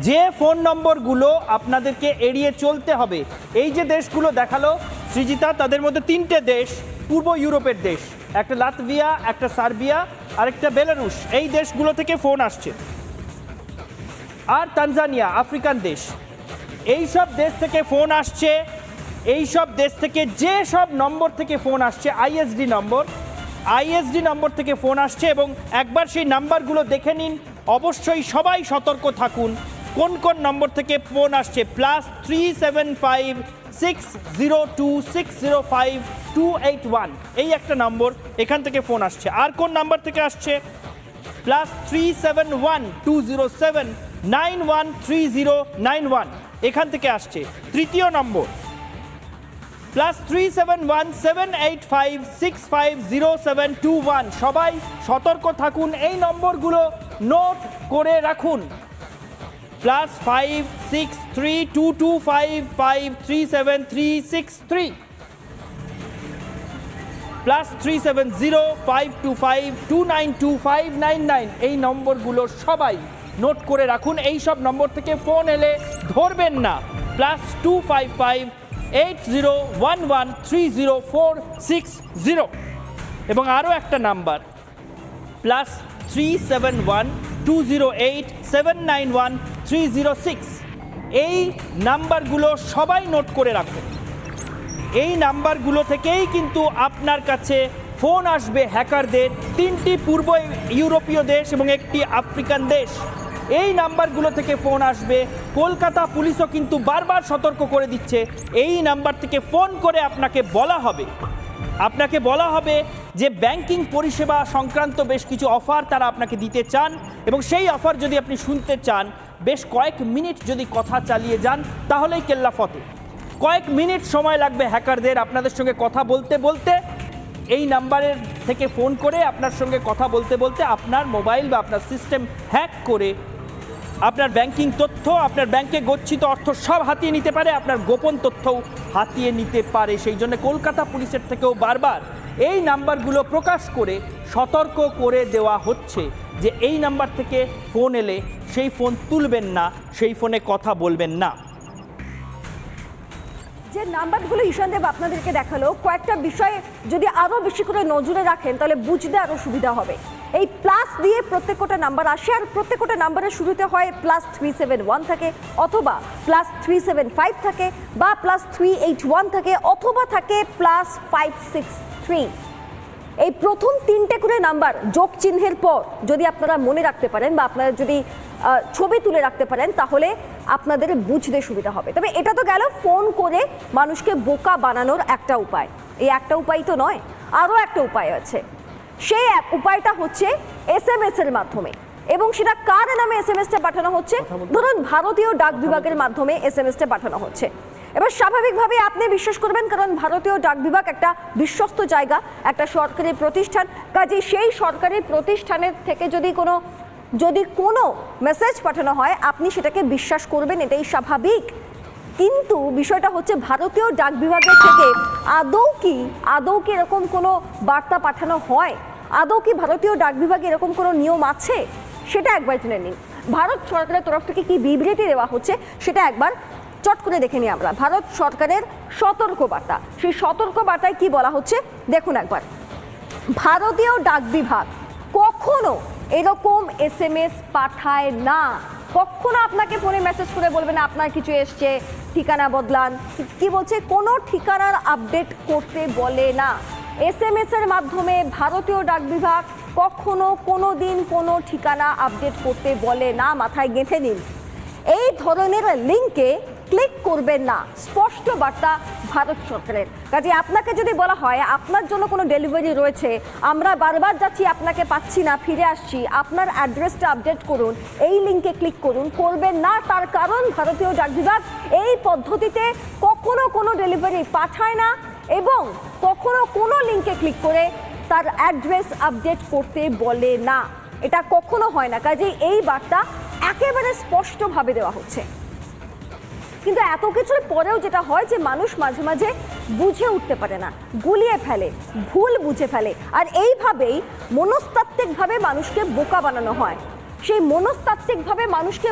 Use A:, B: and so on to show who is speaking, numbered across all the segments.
A: যে ফোন নম্বরগুলো আপনাদেরকে এড়িয়ে চলতে হবে, এই যে দেশগুলো দেখালো সৃজিতা, তাদের মধ্যে 3টে দেশ পূর্ব ইউরোপের দেশ, একটা লাতভিয়া, একটা সার্বিয়া আর একটা বেলারুশ। এই দেশগুলো থেকে ফোন আসছে। আর তানজানিয়া, আফ্রিকান দেশ। এই সব দেশ থেকে ফোন আসছে। এই সব দেশ থেকে যে সব নম্বর থেকে ফোন আসছে, আইএসডি নম্বর থেকে ফোন আসছে, এবং একবার সেই নাম্বারগুলো দেখে নিন। অবশ্যই সবাই সতর্ক থাকুন কোন কোন নম্বর থেকে ফোন আসছে। +375602605 এই একটা নম্বর, এখান থেকে ফোন আসছে। আর কোন নাম্বার থেকে আসছে? +37120791391 এখান থেকে আসছে। তৃতীয় নম্বর +37178565071। সবাই সতর্ক থাকুন, এই নম্বরগুলো নোট করে রাখুন। +563225537363 +37052529259 এই নম্বরগুলো সবাই নোট করে রাখুন। এই সব নম্বর থেকে ফোন এলে ধরবেন না। +2558011304060 এবং আরও একটা নাম্বার +3712087913006। এই নাম্বারগুলো সবাই নোট করে রাখুন। এই নাম্বারগুলো থেকেই কিন্তু আপনার কাছে ফোন আসবে হ্যাকারদের। 3টি পূর্ব ইউরোপীয় দেশ এবং একটি আফ্রিকান দেশ, এই নাম্বারগুলো থেকে ফোন আসবে। কলকাতা পুলিশও কিন্তু বারবার সতর্ক করে দিচ্ছে, এই নাম্বার থেকে ফোন করে আপনাকে বলা হবে যে ব্যাংকিং পরিষেবা সংক্রান্ত বেশ কিছু অফার তারা আপনাকে দিতে চান, এবং সেই অফার যদি আপনি শুনতে চান, বেশ কয়েক মিনিট যদি কথা চালিয়ে যান তাহলেই কেল্লা ফতে। কয়েক মিনিট সময় লাগবে হ্যাকারদের আপনাদের সঙ্গে কথা বলতে বলতে। এই নাম্বারের থেকে ফোন করে আপনার সঙ্গে কথা বলতে বলতে আপনার মোবাইল বা আপনার সিস্টেম হ্যাক করে আপনার ব্যাংকিং তথ্য, আপনার ব্যাংকে গচ্ছিত অর্থ সব হাতিয়ে নিতে পারে, আপনার গোপন তথ্যও হাতিয়ে নিতে পারে। সেই জন্য কলকাতা পুলিশের থেকেও বারবার এই নাম্বারগুলো প্রকাশ করে সতর্ক করে দেওয়া হচ্ছে যে এই নাম্বার থেকে ফোন এলে সেই ফোন তুলবেন না, সেই ফোনে কথা বলবেন না।
B: যে নাম্বারগুলো ঈশানদেব আপনাদেরকে দেখালো, কয়েকটা বিষয়ে যদি আরও বেশি করে নজরে রাখেন তাহলে বুঝতে আরও সুবিধা হবে। এই প্লাস দিয়ে প্রত্যেকটা নাম্বার আসে, আর প্রত্যেকটা নাম্বারের শুরুতে হয় +371 থাকে, অথবা +375 থাকে, বা +381 থাকে, অথবা থাকে +563। এই প্রথম 3টে করে নাম্বার যোগ চিহ্নের পর যদি আপনারা মনে রাখতে পারেন বা আপনারা যদি ছবি তুলে রাখতে পারেন তাহলে আপনাদের বুঝতে সুবিধা হবে। তবে এটা তো গেল ফোন করে মানুষকে বোকা বানানোর একটা উপায়। এই একটা উপায় তো নয়, আরও একটা উপায় আছে। সেই উপায়টা হচ্ছে SMS এর মাধ্যমে, এবং সেটা কার নামে SMS-টা পাঠানো হচ্ছে? ধরুন ভারতীয় ডাক বিভাগের মাধ্যমে SMS-টা পাঠানো হচ্ছে। এবার স্বাভাবিকভাবে আপনি বিশ্বাস করবেন, কারণ ভারতীয় ডাক বিভাগ একটা বিশ্বস্ত জায়গা, একটা সরকারি প্রতিষ্ঠান। কাজে সেই সরকারি প্রতিষ্ঠানের থেকে যদি কোনো মেসেজ পাঠানো হয় আপনি সেটাকে বিশ্বাস করবেন, এটাই স্বাভাবিক। কিন্তু বিষয়টা হচ্ছে ভারতীয় ডাক বিভাগের থেকে আদৌ কি এরকম কোনো বার্তা পাঠানো হয়? আদৌ কি ভারতীয় ডাক বিভাগে এরকম কোনো নিয়ম আছে? সেটা একবার জেনে নিন। ভারত সরকারের তরফ থেকে কি বিবৃতি দেওয়া হচ্ছে সেটা একবার চট করে দেখে নিই আমরা। ভারত সরকারের সতর্কবার্তা, সেই সতর্কবার্তায় কি বলা হচ্ছে দেখুন একবার। ভারতীয় ডাক বিভাগ কখনো এরকম SMS পাঠায় না। কখনো আপনাকে ফোনে মেসেজ করে বলবে না আপনার কিছু এসছে, ঠিকানা বদলান। কি বলছে? কোনো ঠিকানার আপডেট করতে বলে না। SMS এর মাধ্যমে ভারতীয় ডাক বিভাগ কখনো কোনো দিন কোনো ঠিকানা আপডেট করতে বলে না, মাথায় গেঁথে নিন। এই ধরনের লিঙ্কে ক্লিক করবেন না, স্পষ্ট বার্তা ভারত সরকারের। কাজে আপনাকে যদি বলা হয় আপনার জন্য কোনো ডেলিভারি রয়েছে, আমরা বারবার যাচ্ছি আপনাকে পাচ্ছি না, ফিরে আসছি, আপনার অ্যাড্রেসটা আপডেট করুন, এই লিঙ্কে ক্লিক করুন, করবেন না। তার কারণ ভারতীয় ডাক বিভাগ এই পদ্ধতিতে কখনো কোনো ডেলিভারি পাঠায় না, এবং কখনো কোনো লিঙ্কে ক্লিক করে তার অ্যাড্রেস আপডেট করতে বলে না। এটা কখনো হয় না। কাজেই এই বার্তা একেবারে স্পষ্টভাবে দেওয়া হচ্ছে। কিন্তু এত কিছুর পরেও যেটা হয় যে মানুষ মাঝে মাঝে বুঝে উঠতে পারে না, গুলিয়ে ফেলে, ভুল বুঝে ফেলে, আর এইভাবেই মনস্তাত্ত্বিকভাবে মানুষকে বোকা বানানো হয়। সেই মনস্তাত্ত্বিকভাবে মানুষকে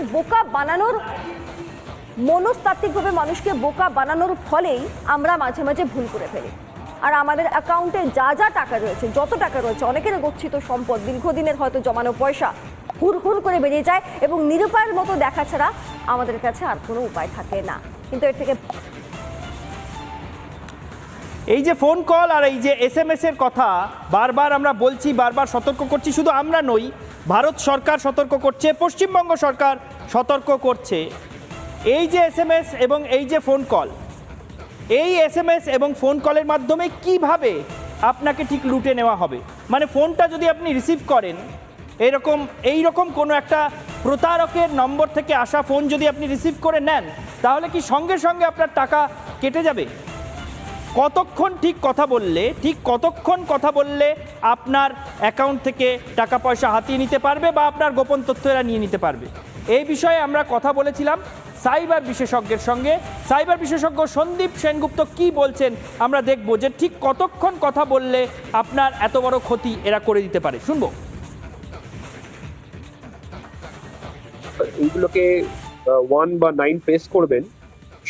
B: বোকা বানানোর ফলেই আমরা মাঝে মাঝে ভুল করে ফেলি। আর আমাদের অ্যাকাউন্টে যা যা টাকা রয়েছে, যত টাকা রয়েছে, অনেকের গচ্ছিত সম্পদ, দীর্ঘদিনের হয়তো জমানো পয়সা হুড় করে বেরিয়ে যায় এবং নিরুপায়ের মতো দেখা ছাড়া আমাদের কাছে আর কোনো উপায় থাকে না। কিন্তু এর থেকে
A: এই যে ফোন কল আর এই যে SMS এর কথা বারবার আমরা বলছি, বারবার সতর্ক করছি, শুধু আমরা নই, ভারত সরকার সতর্ক করছে, পশ্চিমবঙ্গ সরকার সতর্ক করছে। এই যে SMS এবং এই যে ফোন কল, এই SMS এবং ফোন কলের মাধ্যমে কিভাবে আপনাকে ঠিক লুটে নেওয়া হবে। মানে ফোনটা যদি আপনি রিসিভ করেন, এইরকম কোনো একটা প্রতারকের নম্বর থেকে আসা ফোন যদি আপনি রিসিভ করে নেন, তাহলে কি সঙ্গে সঙ্গে আপনার টাকা কেটে যাবে? কতক্ষণ কথা বললে আপনার অ্যাকাউন্ট থেকে টাকা পয়সা হাতিয়ে নিতে পারবে বা আপনার গোপন তথ্য এরা নিয়ে নিতে পারবে? এই বিষয়ে আমরা কথা বলেছিলাম সাইবার বিশেষজ্ঞের সঙ্গে। সাইবার বিশেষজ্ঞ সন্দীপ সেনগুপ্ত কি বলছেন আমরা দেখব, যে ঠিক কতক্ষণ কথা বললে আপনার এত বড় ক্ষতি এরা করে দিতে পারে। শুনবো।
C: এইগুলোকে 1 বা 9 প্রেস করবেন,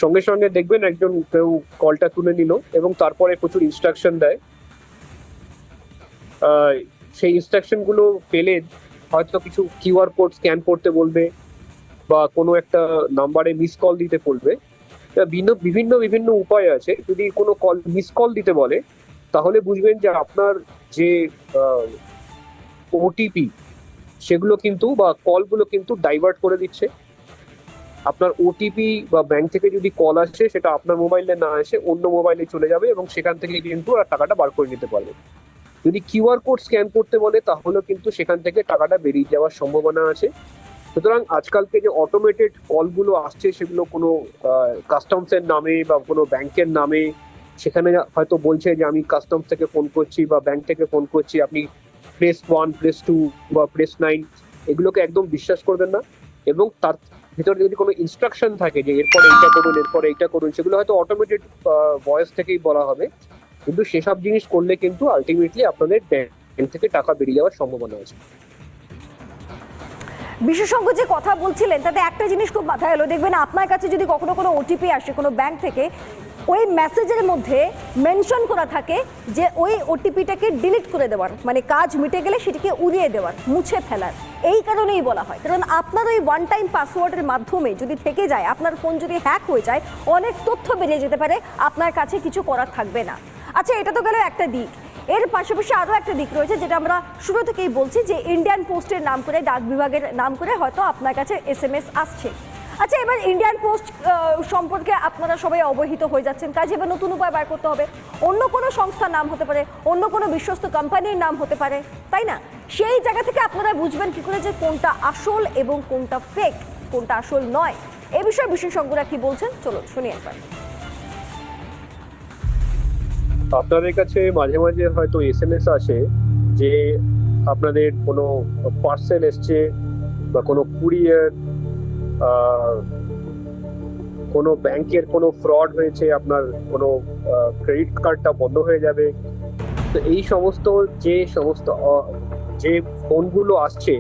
C: সঙ্গে সঙ্গে দেখবেন একজন কেউ কলটা তুলে নিল এবং তারপরে প্রচুর ইনস্ট্রাকশন দেয়। সেই ইনস্ট্রাকশনগুলো পেলে হয়তো কিছু কিউআর কোড স্ক্যান করতে বলবে বা কোনো একটা নাম্বারে মিস কল দিতে বলবে। বিভিন্ন উপায় আছে। যদি কোনো কল মিস কল দিতে বলে, তাহলে বুঝবেন যে আপনার যে ওটিপি সেগুলো কিন্তু বা কলগুলো কিন্তু ডাইভার্ট করে দিচ্ছে। আপনার ওটিপি বা ব্যাংক থেকে যদি কল আসে, সেটা আপনার মোবাইলে না এসে অন্য মোবাইলে চলে যাবে এবং সেখান থেকে কিন্তু আর টাকাটা বার করে নিতে পারবে। যদি কিউআর কোড স্ক্যান করতে বলে, তাহলে কিন্তু সেখান থেকে টাকাটা বেরিয়ে যাওয়ার সম্ভাবনা আছে। সুতরাং আজকালকে যে অটোমেটেড কলগুলো আসছে, সেগুলো কোনো কাস্টমসের নামে বা কোনো ব্যাংকের নামে, সেখানে হয়তো বলছে যে আমি কাস্টমস থেকে ফোন করছি বা ব্যাংক থেকে ফোন করছি, আপনি প্রেস 1, প্রেস 2 বা প্রেস 9, এগুলোকে একদম বিশ্বাস করবেন না। এবং তার ভিতরে যদি কোনো ইনস্ট্রাকশন থাকে যে এরপরে এইটা করুন, এরপরে এইটা করুন, সেগুলো হয়তো অটোমেটেড ভয়েস থেকেই বলা হবে, কিন্তু সেসব জিনিস করলে কিন্তু আলটিমেটলি আপনাদের ব্যাংক থেকে টাকা বেরিয়ে যাওয়ার সম্ভাবনা আছে।
B: বিশেষজ্ঞ যে কথা বলছিলেন তাতে একটা জিনিস খুব মাথায় এলো, দেখবেন আপনার কাছে যদি কখনো কোনো ওটিপি আসে কোনো ব্যাংক থেকে, ওই মেসেজের মধ্যে মেনশন করা থাকে যে ওই ওটিপিটাকে ডিলিট করে দেওয়ার, মানে কাজ মিটে গেলে সেটাকে উড়িয়ে দেওয়ার, মুছে ফেলার। এই কারণেই বলা হয়, কারণ আপনার ওই ওয়ান টাইম পাসওয়ার্ডের মাধ্যমে যদি থেকে যায়, আপনার ফোন যদি হ্যাক হয়ে যায়, অনেক তথ্য বেরিয়ে যেতে পারে, আপনার কাছে কিছু করার থাকবে না। আচ্ছা, এটা তো গেল একটা দিক। এর পাশাপাশি আরও একটা দিক রয়েছে, যেটা আমরা শুরু থেকেই বলছি, যে ইন্ডিয়ান পোস্টের নাম করে, ডাক বিভাগের নাম করে হয়তো আপনার কাছে SMS আসছে। আচ্ছা, এবার ইন্ডিয়ান পোস্ট সম্পর্কে আপনারা সবাই অবহিত হয়ে যাচ্ছেন, কাজে এবার নতুন উপায় বার করতে হবে। অন্য কোনো সংস্থার নাম হতে পারে, অন্য কোনো বিশ্বস্ত কোম্পানির নাম হতে পারে, তাই না? সেই জায়গা থেকে আপনারা বুঝবেন কি করে যে কোনটা আসল এবং কোনটা ফেক, কোনটা আসল নয়? এ বিষয়ে বিশেষজ্ঞরা কি বলছেন, চলুন শুনি একবার।
C: আপনাদের কাছে মাঝে মাঝে হয়তো SMS আসে যে আপনাদের কোনো পার্সেল এসছে বা কোনো কুরিয়ার, কোনো ব্যাংকের কোনো ফ্রড হয়েছে, আপনার কোনো ক্রেডিট কার্ডটা বন্ধ হয়ে যাবে। তো এই সমস্ত যে ফোনগুলো আসছে,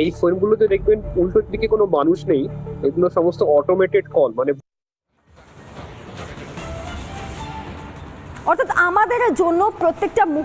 C: এই ফোনগুলোতে দেখবেন উল্টো দিকে কোনো মানুষ নেই, এগুলো সমস্ত অটোমেটেড কল, মানে
B: অর্থাৎ আমাদের জন্য প্রত্যেকটা মুহূর্তে